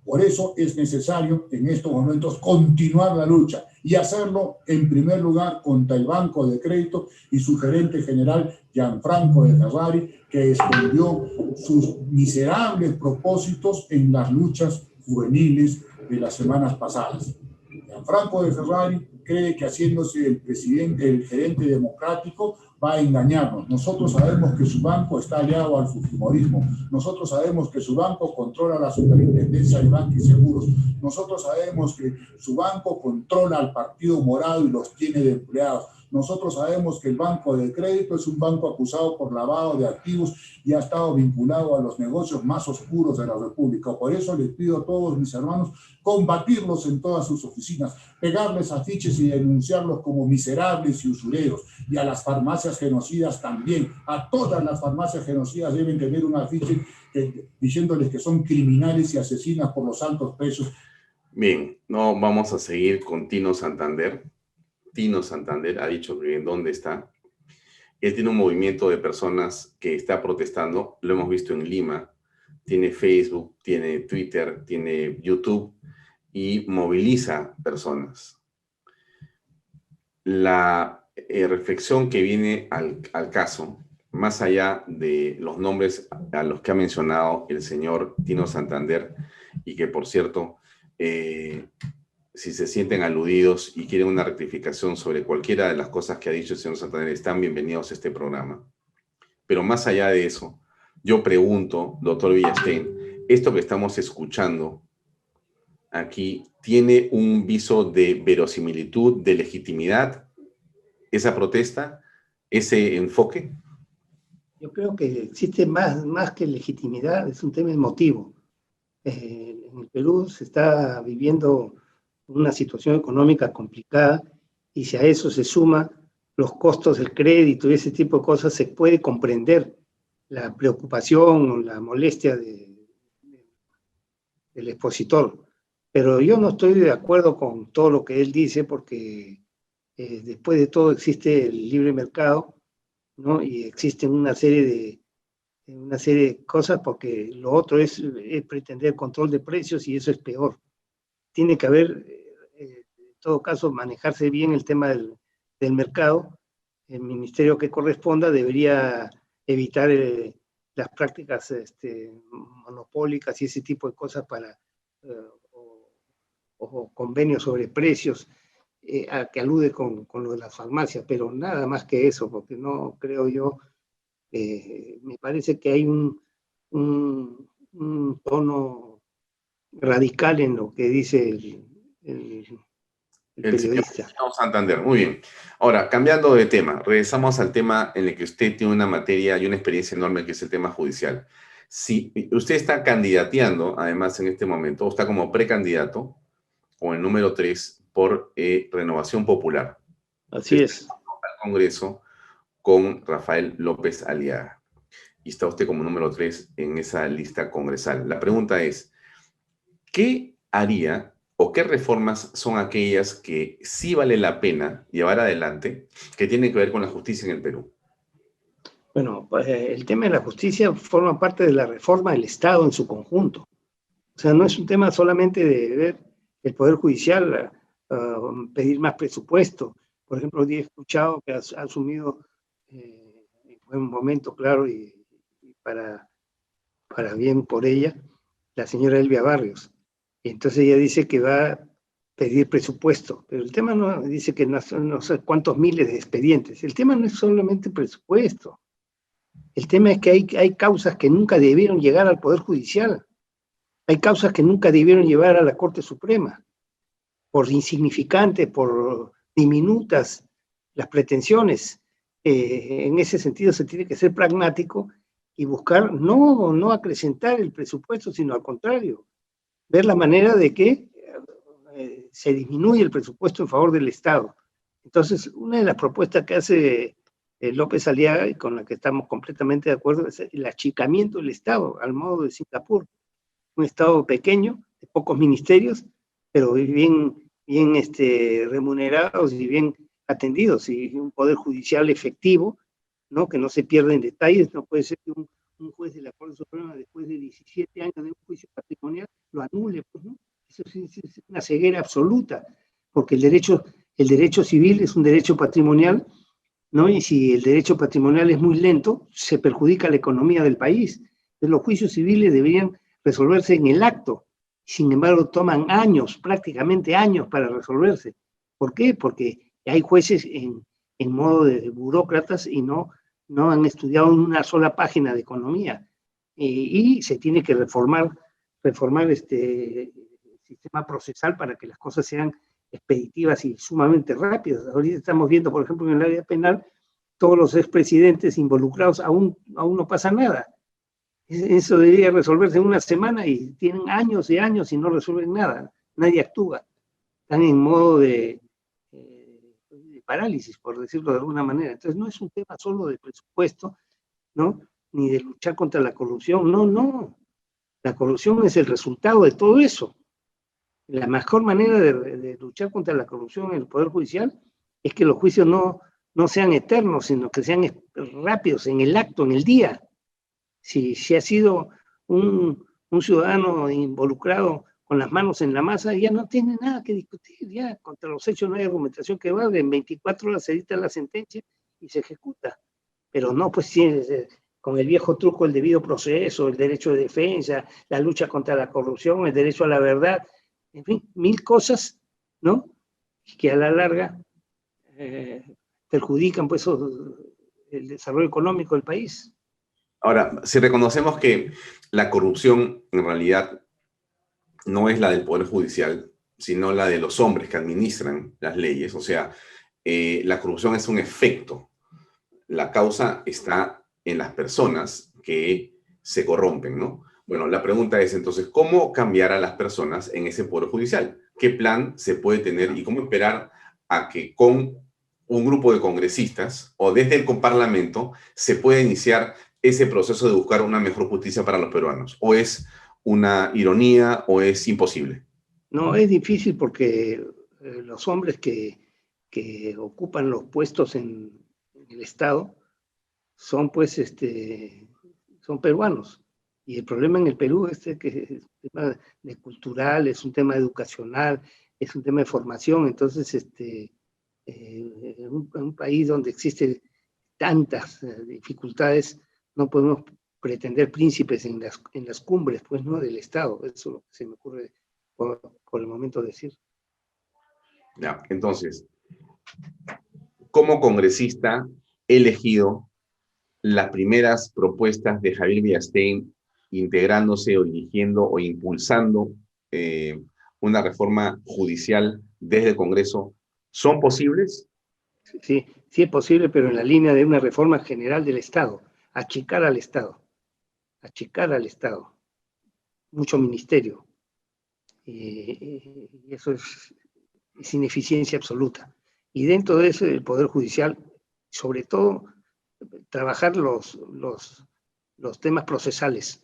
E: Por eso es necesario en estos momentos continuar la lucha y hacerlo en primer lugar contra el Banco de Crédito y su gerente general Gianfranco de Ferrari, que escondió sus miserables propósitos en las luchas juveniles de las semanas pasadas. Gianfranco de Ferrari cree que haciéndose el gerente democrático va a engañarnos. Nosotros sabemos que su banco está aliado al fujimorismo. Nosotros sabemos que su banco controla la superintendencia de bancos y seguros. Nosotros sabemos que su banco controla al Partido Morado y los tiene de empleados. Nosotros sabemos que el Banco de Crédito es un banco acusado por lavado de activos y ha estado vinculado a los negocios más oscuros de la República. Por eso les pido a todos mis hermanos combatirlos en todas sus oficinas, pegarles afiches y denunciarlos como miserables y usureros. Y a las farmacias genocidas también. A todas las farmacias genocidas deben tener un afiche diciéndoles que son criminales y asesinas por los altos precios.
A: Bien, no vamos a seguir con Tino Santander. Tino Santander ha dicho que en dónde está. Él tiene un movimiento de personas que está protestando, lo hemos visto en Lima, tiene Facebook, tiene Twitter, tiene YouTube y moviliza personas. La reflexión que viene al caso, más allá de los nombres a los que ha mencionado el señor Tino Santander, y que por cierto, si se sienten aludidos y quieren una rectificación sobre cualquiera de las cosas que ha dicho el señor Santander, están bienvenidos a este programa. Pero más allá de eso, yo pregunto, doctor Villastein, esto que estamos escuchando aquí, ¿tiene un viso de verosimilitud, de legitimidad, esa protesta, ese enfoque?
C: Yo creo que existe más que legitimidad, es un tema emotivo. En el Perú se está viviendo una situación económica complicada y si a eso se suma los costos del crédito y ese tipo de cosas, se puede comprender la preocupación o la molestia del expositor. Pero yo no estoy de acuerdo con todo lo que él dice porque después de todo existe el libre mercado, ¿no? Y existen una serie de cosas porque lo otro es pretender control de precios y eso es peor. Tiene que haber, en todo caso, manejarse bien el tema del mercado. El ministerio que corresponda debería evitar las prácticas monopólicas y ese tipo de cosas para o convenios sobre precios a que alude con lo de las farmacias, pero nada más que eso, porque no creo yo, me parece que hay un tono radical en lo que dice el periodista.
A: Señor Santander, muy bien. Ahora, cambiando de tema, regresamos al tema en el que usted tiene una materia y una experiencia enorme, que es el tema judicial. Si usted está candidateando, además, en este momento, o está como precandidato, o el número 3, por Renovación Popular.
C: Así es.
A: Al Congreso con Rafael López Aliaga. Y está usted como número 3 en esa lista congresal. La pregunta es, ¿qué haría o qué reformas son aquellas que sí vale la pena llevar adelante que tienen que ver con la justicia en el Perú?
C: Bueno, pues, el tema de la justicia forma parte de la reforma del Estado en su conjunto. O sea, no es un tema solamente de ver el Poder Judicial pedir más presupuesto. Por ejemplo, hoy he escuchado que ha asumido en buen momento, claro, y para bien por ella, la señora Elvia Barrios. Y entonces ella dice que va a pedir presupuesto, pero el tema no dice que no sé cuántos miles de expedientes. El tema no es solamente presupuesto. El tema es que hay causas que nunca debieron llegar al Poder Judicial. Hay causas que nunca debieron llevar a la Corte Suprema, por insignificantes, por diminutas las pretensiones. En ese sentido se tiene que ser pragmático y buscar no acrecentar el presupuesto, sino al contrario, ver la manera de que se disminuye el presupuesto en favor del Estado. Entonces, una de las propuestas que hace López Aliaga, y con la que estamos completamente de acuerdo, es el achicamiento del Estado, al modo de Singapur. Un Estado pequeño, de pocos ministerios, pero bien remunerados y bien atendidos, y un poder judicial efectivo, ¿no? Que no se pierda en detalles. No puede ser que un juez de la Corte Suprema, después de 17 años de un juicio patrimonial, lo anule, pues, ¿no? Eso es una ceguera absoluta, porque el derecho civil es un derecho patrimonial, ¿no? Y si el derecho patrimonial es muy lento, se perjudica la economía del país. Entonces, los juicios civiles deberían resolverse en el acto. Sin embargo, toman años, prácticamente años para resolverse. ¿Por qué? Porque hay jueces en modo de burócratas y no han estudiado una sola página de economía. Y se tiene que reformar este sistema procesal para que las cosas sean expeditivas y sumamente rápidas. Ahorita estamos viendo, por ejemplo, en el área penal, todos los expresidentes involucrados, aún no pasa nada. Eso debería resolverse en una semana y tienen años y años y no resuelven nada. Nadie actúa. Están en modo de parálisis, por decirlo de alguna manera. Entonces no es un tema solo de presupuesto, ¿no? Ni de luchar contra la corrupción. No. La corrupción es el resultado de todo eso. La mejor manera de luchar contra la corrupción en el Poder Judicial es que los juicios no sean eternos, sino que sean rápidos, en el acto, en el día. Si ha sido un ciudadano involucrado con las manos en la masa, ya no tiene nada que discutir, ya contra los hechos no hay argumentación que valga, en 24 horas se dicta la sentencia y se ejecuta. Pero no, pues con el viejo truco, el debido proceso, el derecho de defensa, la lucha contra la corrupción, el derecho a la verdad, en fin, 1000 cosas, ¿no? Que a la larga perjudican pues el desarrollo económico del país.
A: Ahora, si reconocemos que la corrupción en realidad no es la del Poder Judicial, sino la de los hombres que administran las leyes, o sea, la corrupción es un efecto. La causa está en las personas que se corrompen, ¿no? Bueno, la pregunta es entonces, ¿cómo cambiar a las personas en ese Poder Judicial? ¿Qué plan se puede tener y cómo esperar a que con un grupo de congresistas o desde el Parlamento se pueda iniciar ese proceso de buscar una mejor justicia para los peruanos? ¿O es una ironía o es imposible?
C: No, es difícil porque los hombres que ocupan los puestos en el Estado son pues son peruanos. Y el problema en el Perú es que es un tema de cultural, es un tema educacional, es un tema de formación. Entonces, en un país donde existen tantas dificultades, no podemos pretender príncipes en las cumbres, pues, ¿no?, del Estado. Eso es lo que se me ocurre por el momento decir.
A: Ya, entonces, como congresista he elegido las primeras propuestas de Javier Villastein integrándose o dirigiendo o impulsando una reforma judicial desde el Congreso, ¿son posibles?
C: Sí, sí es posible, pero en la línea de una reforma general del Estado, achicar al Estado, mucho ministerio. Y eso es ineficiencia absoluta. Y dentro de eso, el Poder Judicial, sobre todo, trabajar los temas procesales.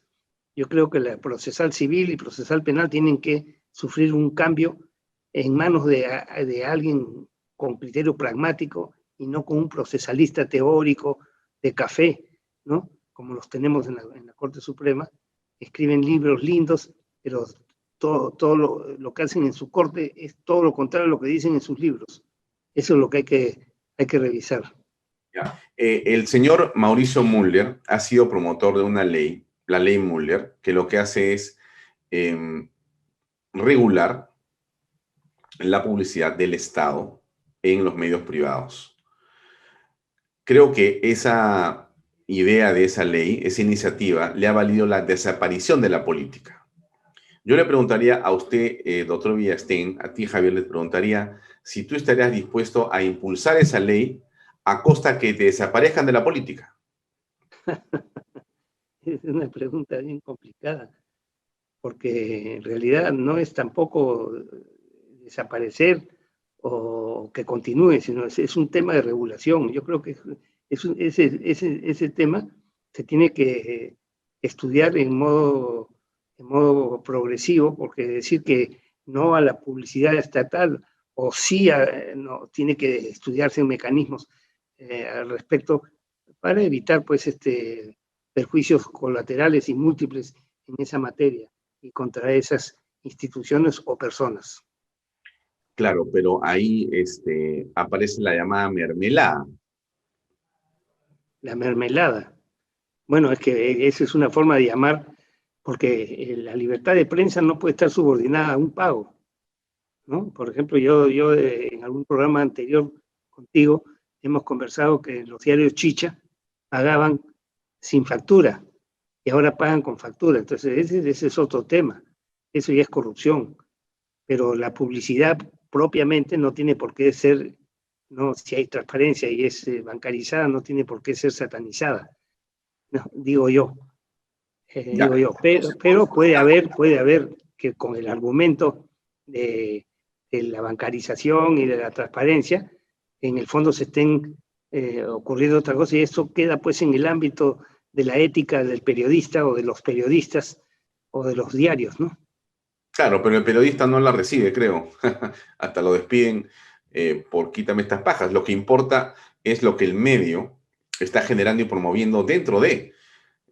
C: Yo creo que la procesal civil y procesal penal tienen que sufrir un cambio en manos de alguien con criterio pragmático y no con un procesalista teórico de café, ¿no?, como los tenemos en la Corte Suprema. Escriben libros lindos, pero todo lo que hacen en su corte es todo lo contrario a lo que dicen en sus libros. Eso es lo que hay que revisar.
A: Ya. El señor Mauricio Müller ha sido promotor de una ley, la ley Müller, que lo que hace es regular la publicidad del Estado en los medios privados. Creo que esa idea de esa ley, esa iniciativa, le ha valido la desaparición de la política. Yo le preguntaría a usted, doctor Villastein, a ti, Javier, le preguntaría si tú estarías dispuesto a impulsar esa ley a costa que te desaparezcan de la política.
C: Es una pregunta bien complicada, porque en realidad no es tampoco desaparecer o que continúe, sino es un tema de regulación. Yo creo que ese tema se tiene que estudiar en modo progresivo, porque decir que no a la publicidad estatal o sí no, tiene que estudiarse en mecanismos al respecto para evitar pues perjuicios colaterales y múltiples en esa materia y contra esas instituciones o personas.
A: Claro, pero ahí aparece la llamada mermelada.
C: La mermelada. Bueno, es que esa es una forma de llamar, porque la libertad de prensa no puede estar subordinada a un pago, ¿no? Por ejemplo, yo en algún programa anterior contigo hemos conversado que los diarios Chicha pagaban sin factura y ahora pagan con factura. Entonces ese es otro tema. Eso ya es corrupción. Pero la publicidad propiamente no tiene por qué ser, no, si hay transparencia y es bancarizada, no tiene por qué ser satanizada. No, digo yo. Pero puede haber que con el argumento de la bancarización y de la transparencia, en el fondo se estén ocurriendo otras cosas, y esto queda pues en el ámbito de la ética del periodista o de los periodistas o de los diarios, ¿no?
A: Claro, pero el periodista no la recibe, creo. Hasta lo despiden por quítame estas pajas. Lo que importa es lo que el medio está generando y promoviendo dentro de.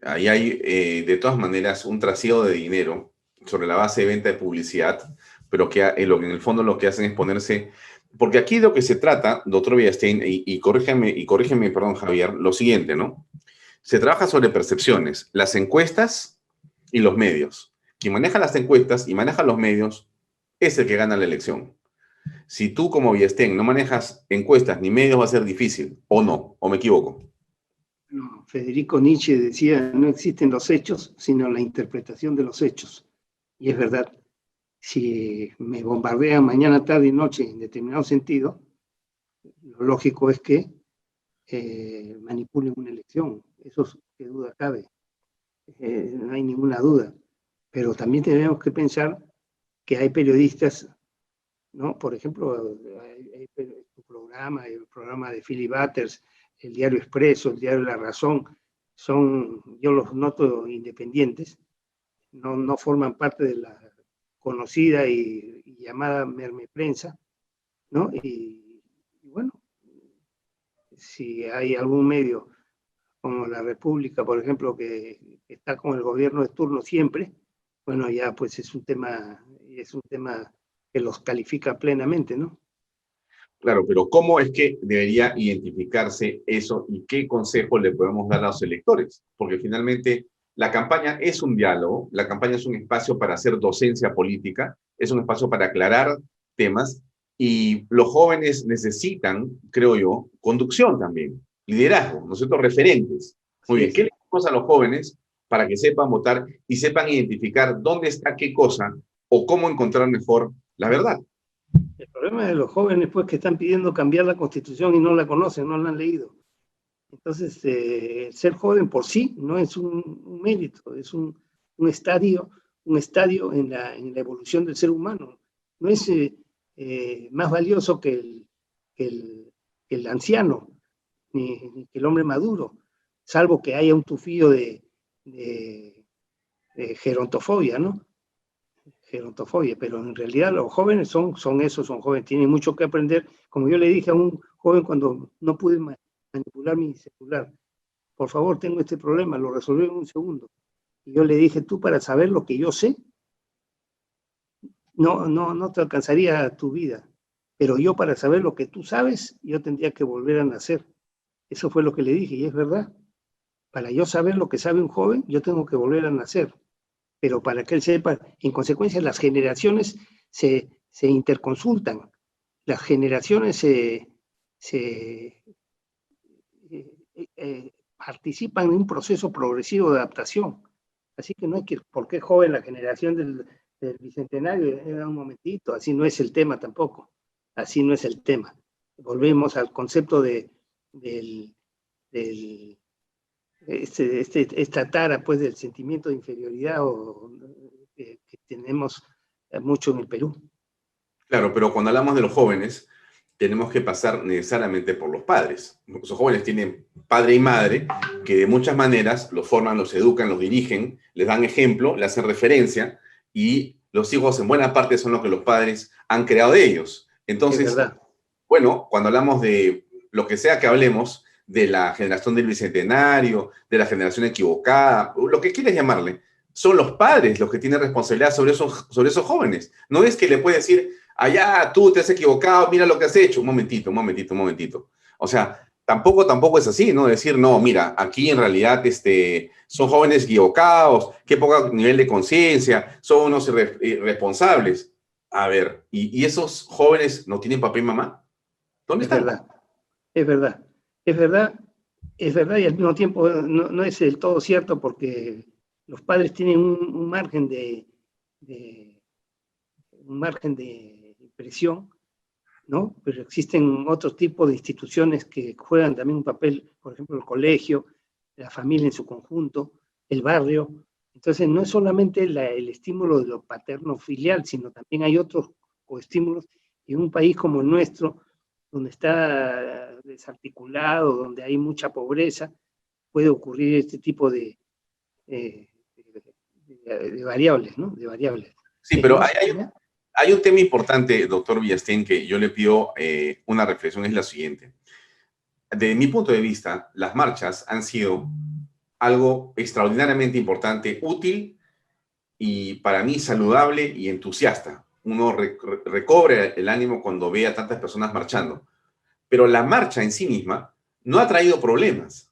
A: Ahí hay, de todas maneras, un trasiego de dinero sobre la base de venta de publicidad, pero que en el fondo lo que hacen es ponerse... Porque aquí de lo que se trata, doctor Villastein, y corrígeme, perdón, Javier, lo siguiente, ¿no? Se trabaja sobre percepciones, las encuestas y los medios. Quien maneja las encuestas y maneja los medios es el que gana la elección. Si tú, como Villastein, no manejas encuestas ni medios, va a ser difícil, ¿o no? ¿O me equivoco?
C: No, Federico Nietzsche decía, no existen los hechos, sino la interpretación de los hechos. Y es verdad, si me bombardean mañana, tarde y noche en determinado sentido, lo lógico es que manipulen una elección. Eso qué duda cabe, no hay ninguna duda. Pero también tenemos que pensar que hay periodistas, ¿no? Por ejemplo, hay tu programa, el programa de Philip Butters, el Diario Expreso, el Diario La Razón, yo los noto independientes, no forman parte de la conocida y llamada mermeprensa, ¿no? Y bueno, si hay algún medio como La República, por ejemplo, que está con el gobierno de turno siempre, bueno, ya pues es un tema que los califica plenamente, ¿no?
A: Claro, pero ¿cómo es que debería identificarse eso y qué consejo le podemos dar a los electores? Porque finalmente la campaña es un diálogo, la campaña es un espacio para hacer docencia política, es un espacio para aclarar temas y los jóvenes necesitan, creo yo, conducción también, liderazgo, ¿no es cierto? Referentes. Muy bien, ¿qué le decimos a los jóvenes para que sepan votar y sepan identificar dónde está qué cosa o cómo encontrar mejor la verdad?
C: El problema de los jóvenes, pues, que están pidiendo cambiar la Constitución y no la conocen, no la han leído. Entonces, ser joven por sí no es un mérito, es un estadio en la evolución del ser humano. No es más valioso que el anciano, ni que el hombre maduro, salvo que haya un tufillo de gerontofobia, ¿no? Gerontofobia, pero en realidad los jóvenes son jóvenes, tienen mucho que aprender. Como yo le dije a un joven cuando no pude manipular mi celular, por favor, tengo este problema, lo resolví en un segundo. Y yo le dije, tú para saber lo que yo sé, no te alcanzaría tu vida, pero yo para saber lo que tú sabes, yo tendría que volver a nacer. Eso fue lo que le dije, y es verdad. Para yo saber lo que sabe un joven, yo tengo que volver a nacer. Pero para que él sepa, en consecuencia, las generaciones se interconsultan, las generaciones participan en un proceso progresivo de adaptación. Así que no hay que, ¿por qué joven la generación del Bicentenario? Era un momentito, así no es el tema tampoco, así no es el tema. Volvemos al concepto esta tara pues del sentimiento de inferioridad que tenemos mucho en el Perú.
A: Claro, pero cuando hablamos de los jóvenes, tenemos que pasar necesariamente por los padres. Los jóvenes tienen padre y madre que de muchas maneras los forman, los educan, los dirigen, les dan ejemplo, les hacen referencia y los hijos en buena parte son lo que los padres han creado de ellos. Entonces, bueno, cuando hablamos de lo que sea que hablemos, de la generación del Bicentenario, de la generación equivocada, lo que quieras llamarle, son los padres los que tienen responsabilidad sobre esos jóvenes. No es que le puede decir, allá tú te has equivocado, mira lo que has hecho. Un momentito. O sea, tampoco es así, ¿no? Decir, no, mira, aquí en realidad son jóvenes equivocados, qué poco nivel de conciencia, son unos irresponsables. A ver, ¿y esos jóvenes no tienen papá y mamá? ¿Dónde están?
C: Es verdad y al mismo tiempo no es del todo cierto porque los padres tienen un margen de presión, ¿no? Pero existen otros tipos de instituciones que juegan también un papel, por ejemplo, el colegio, la familia en su conjunto, el barrio. Entonces, no es solamente el estímulo de lo paterno-filial, sino también hay otros estímulos. Y en un país como el nuestro, donde está desarticulado, donde hay mucha pobreza, puede ocurrir este tipo de variables, ¿no? De variables.
A: Sí, pero hay un tema importante, doctor Villastén, que yo le pido una reflexión, es la siguiente. De mi punto de vista, las marchas han sido algo extraordinariamente importante, útil y para mí saludable y entusiasta. Uno recobra el ánimo cuando ve a tantas personas marchando. Pero la marcha en sí misma no ha traído problemas.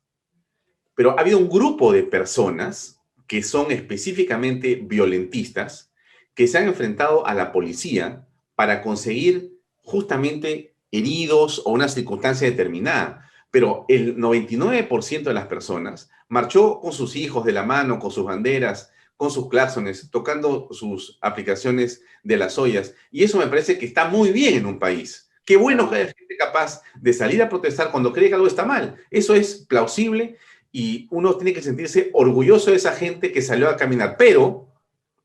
A: Pero ha habido un grupo de personas que son específicamente violentistas, que se han enfrentado a la policía para conseguir justamente heridos o una circunstancia determinada. Pero el 99% de las personas marchó con sus hijos de la mano, con sus banderas, con sus claxones, tocando sus aplicaciones de las ollas. Y eso me parece que está muy bien en un país. Qué bueno que haya gente capaz de salir a protestar cuando cree que algo está mal. Eso es plausible y uno tiene que sentirse orgulloso de esa gente que salió a caminar. Pero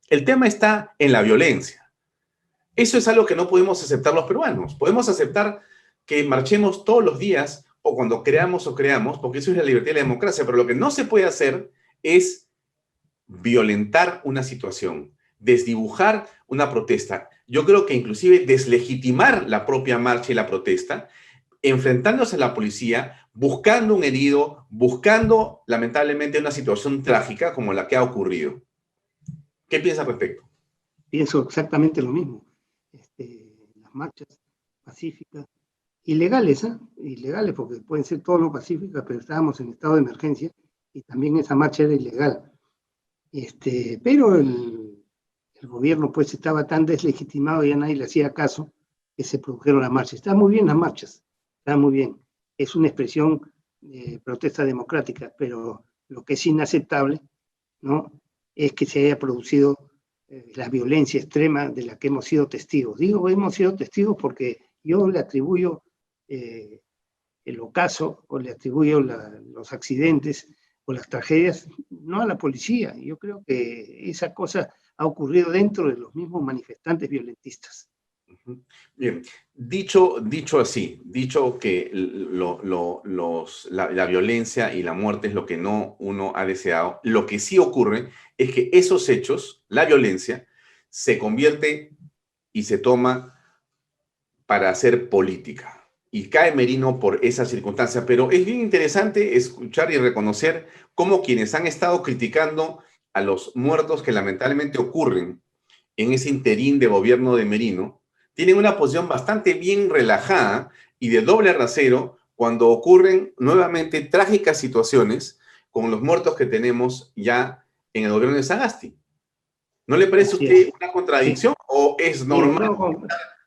A: el tema está en la violencia. Eso es algo que no podemos aceptar los peruanos. Podemos aceptar que marchemos todos los días o cuando creamos, porque eso es la libertad y la democracia, pero lo que no se puede hacer es violentar una situación, desdibujar una protesta. Yo creo que inclusive deslegitimar la propia marcha y la protesta, enfrentándose a la policía, buscando un herido, buscando lamentablemente una situación trágica como la que ha ocurrido. ¿Qué piensa al respecto?
C: Pienso exactamente lo mismo. Las marchas pacíficas, ilegales, ilegales, porque pueden ser todo lo pacíficas, pero estábamos en estado de emergencia y también esa marcha era ilegal. Pero el gobierno pues estaba tan deslegitimado, ya nadie le hacía caso, que se produjeron las marchas. Están muy bien las marchas, están muy bien. Es una expresión de protesta democrática, pero lo que es inaceptable, ¿no?, es que se haya producido la violencia extrema de la que hemos sido testigos. Digo, hemos sido testigos porque yo le atribuyo el ocaso, o le atribuyo los accidentes o las tragedias, no a la policía. Yo creo que esa cosa ha ocurrido dentro de los mismos manifestantes violentistas.
A: Bien, dicho así, dicho que la violencia y la muerte es lo que no uno ha deseado, lo que sí ocurre es que esos hechos, la violencia, se convierte y se toma para hacer política. Y cae Merino por esa circunstancia, pero es bien interesante escuchar y reconocer cómo quienes han estado criticando a los muertos que lamentablemente ocurren en ese interín de gobierno de Merino, tienen una posición bastante bien relajada y de doble rasero cuando ocurren nuevamente trágicas situaciones con los muertos que tenemos ya en el gobierno de Sagasti. ¿No le parece a usted una contradicción o es normal?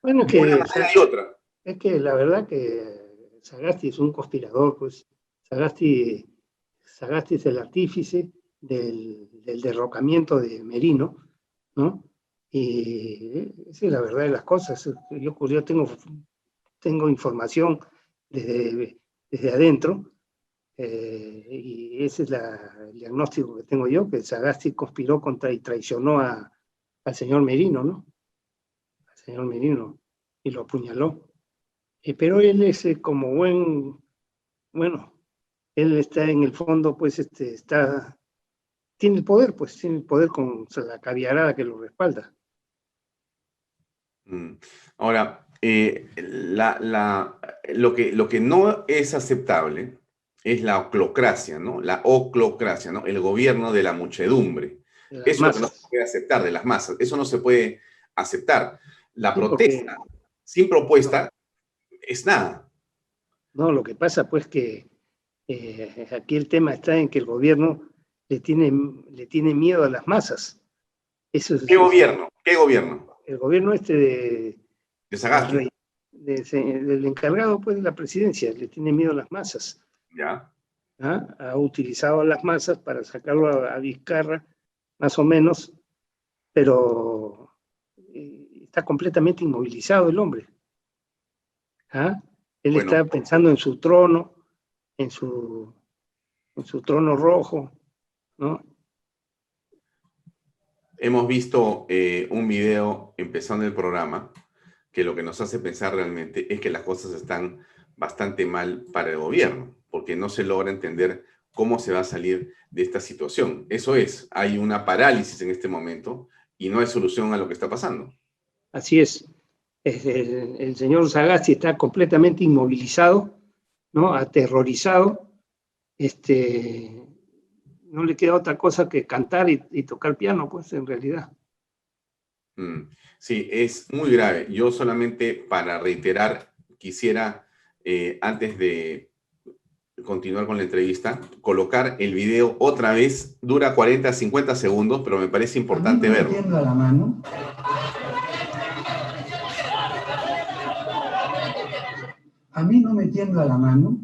C: Bueno, es que
A: una manera y otra.
C: Es que la verdad que Sagasti es un conspirador, pues. Sagasti es el artífice del derrocamiento de Merino, ¿no? Y esa es la verdad de las cosas. Yo tengo información desde adentro, y ese es el diagnóstico que tengo yo, que Sagasti conspiró contra y traicionó al señor Merino, ¿no? Al señor Merino, y lo apuñaló. Pero él es como bueno, él está en el fondo, pues tiene el poder con la caviarada que lo respalda.
A: Ahora, lo que no es aceptable es la oclocracia, ¿no? La oclocracia, ¿no? El gobierno de la muchedumbre. Eso es lo que no se puede aceptar, de las masas. Eso no se puede aceptar. La protesta sin propuesta es nada.
C: No, lo que pasa pues que aquí el tema está en que el gobierno le tiene miedo a las masas.
A: ¿Qué gobierno? ¿Qué gobierno?
C: El gobierno de
A: Sagasti.
C: Del encargado pues de la presidencia, le tiene miedo a las masas.
A: Ya.
C: Ha utilizado a las masas para sacarlo a Vizcarra, más o menos, pero está completamente inmovilizado el hombre. Él está pensando en su trono, en su trono rojo, ¿no?
A: Hemos visto un video empezando el programa que lo que nos hace pensar realmente es que las cosas están bastante mal para el gobierno, porque no se logra entender cómo se va a salir de esta situación. Eso es, hay una parálisis en este momento y no hay solución a lo que está pasando.
C: Así es. El señor Sagasti está completamente inmovilizado, ¿no? Aterrorizado. No le queda otra cosa que cantar y tocar piano, pues, en realidad.
A: Sí, es muy grave. Yo solamente para reiterar quisiera, antes de continuar con la entrevista, colocar el video otra vez. Dura 40, 50 segundos, pero me parece importante verlo.
B: Metiendo la mano. A mí no me tiembla la mano.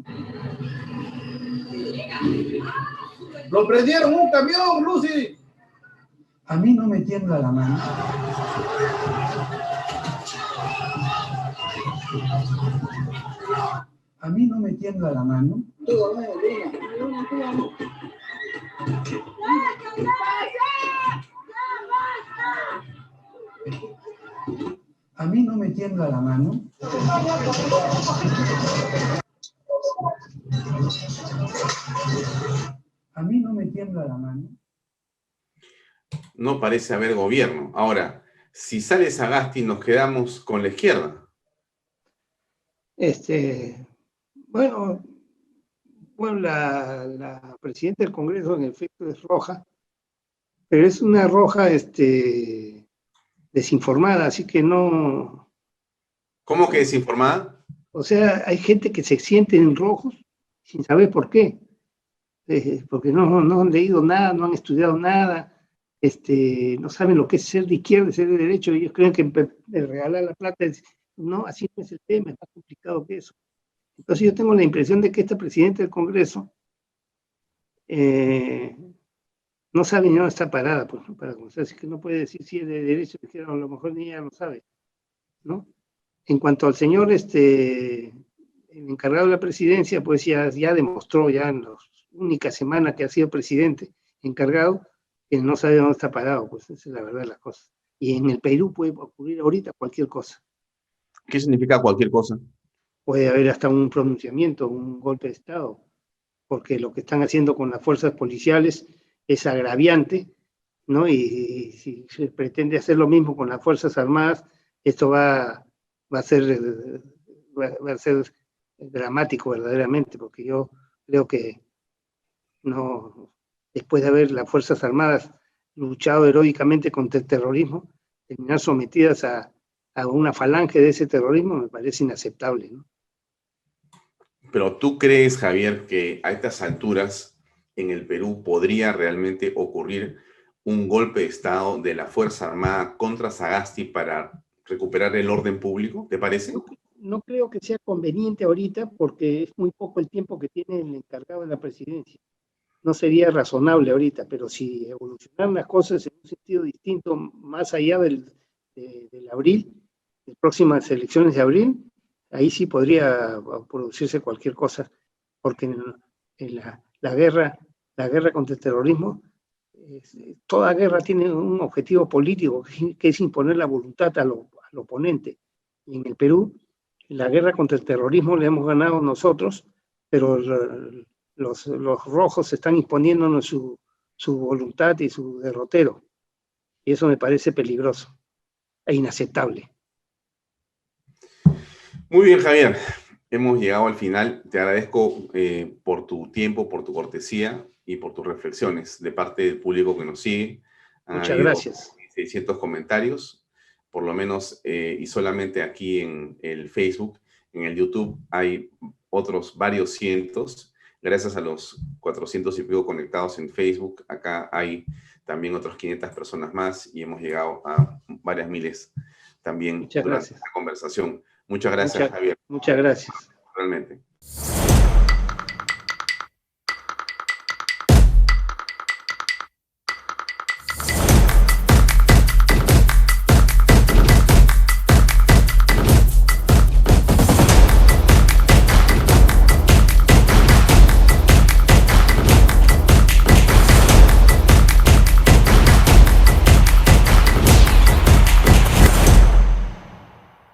F: ¡Lo prendieron un camión, Lucy!
B: A mí no me tiembla la mano. A mí no me tiembla la mano. A mí no me tiembla la mano. A mí no me tiembla la mano.
A: No parece haber gobierno. Ahora, si sale Sagasti, nos quedamos con la izquierda.
C: Bueno, la presidenta del Congreso en efecto es roja, pero es una roja desinformada, así que no...
A: ¿Cómo que desinformada?
C: O sea, hay gente que se sienten rojos sin saber por qué, porque no han leído nada, no han estudiado nada, no saben lo que es ser de izquierda y ser de derecho. Ellos creen que regalar la plata no, así no es el tema, es más complicado que eso. Entonces yo tengo la impresión de que esta presidenta del Congreso no sabe ni dónde está parada, pues, ¿no? Para comenzar, así que no puede decir si es de derecho o de izquierda, a lo mejor ni ella lo sabe, ¿no? En cuanto al señor, el encargado de la presidencia, pues ya demostró ya en las únicas semanas que ha sido presidente encargado, que no sabe dónde está parado, pues esa es la verdad de las cosas. Y en el Perú puede ocurrir ahorita cualquier cosa.
A: ¿Qué significa cualquier cosa?
C: Puede haber hasta un pronunciamiento, un golpe de Estado, porque lo que están haciendo con las fuerzas policiales es agraviante, ¿no? Y si se pretende hacer lo mismo con las Fuerzas Armadas, esto va a ser dramático verdaderamente, porque yo creo que no, después de haber las Fuerzas Armadas luchado heroicamente contra el terrorismo, terminar sometidas a una falange de ese terrorismo me parece inaceptable, ¿no?
A: Pero ¿tú crees, Javier, que a estas alturas en el Perú podría realmente ocurrir un golpe de Estado de la Fuerza Armada contra Sagasti para recuperar el orden público? ¿Te parece?
C: No creo que sea conveniente ahorita porque es muy poco el tiempo que tiene el encargado de la presidencia. No sería razonable ahorita, pero si evolucionaran las cosas en un sentido distinto, más allá del abril, de próximas elecciones de abril, ahí sí podría producirse cualquier cosa, porque en la guerra contra el terrorismo, toda guerra tiene un objetivo político, que es imponer la voluntad al oponente. Y en el Perú, la guerra contra el terrorismo la hemos ganado nosotros, pero los rojos están imponiéndonos su voluntad y su derrotero. Y eso me parece peligroso e inaceptable.
A: Muy bien, Javier. Hemos llegado al final. Te agradezco por tu tiempo, por tu cortesía y por tus reflexiones de parte del público que nos sigue.
C: Muchas gracias.
A: 600 comentarios, por lo menos, y solamente aquí en el Facebook. En el YouTube hay otros varios cientos. Gracias a los 400 y pico conectados en Facebook, acá hay también otras 500 personas más y hemos llegado a varias miles también durante esta conversación. Muchas gracias, Javier.
C: Muchas gracias.
A: Realmente.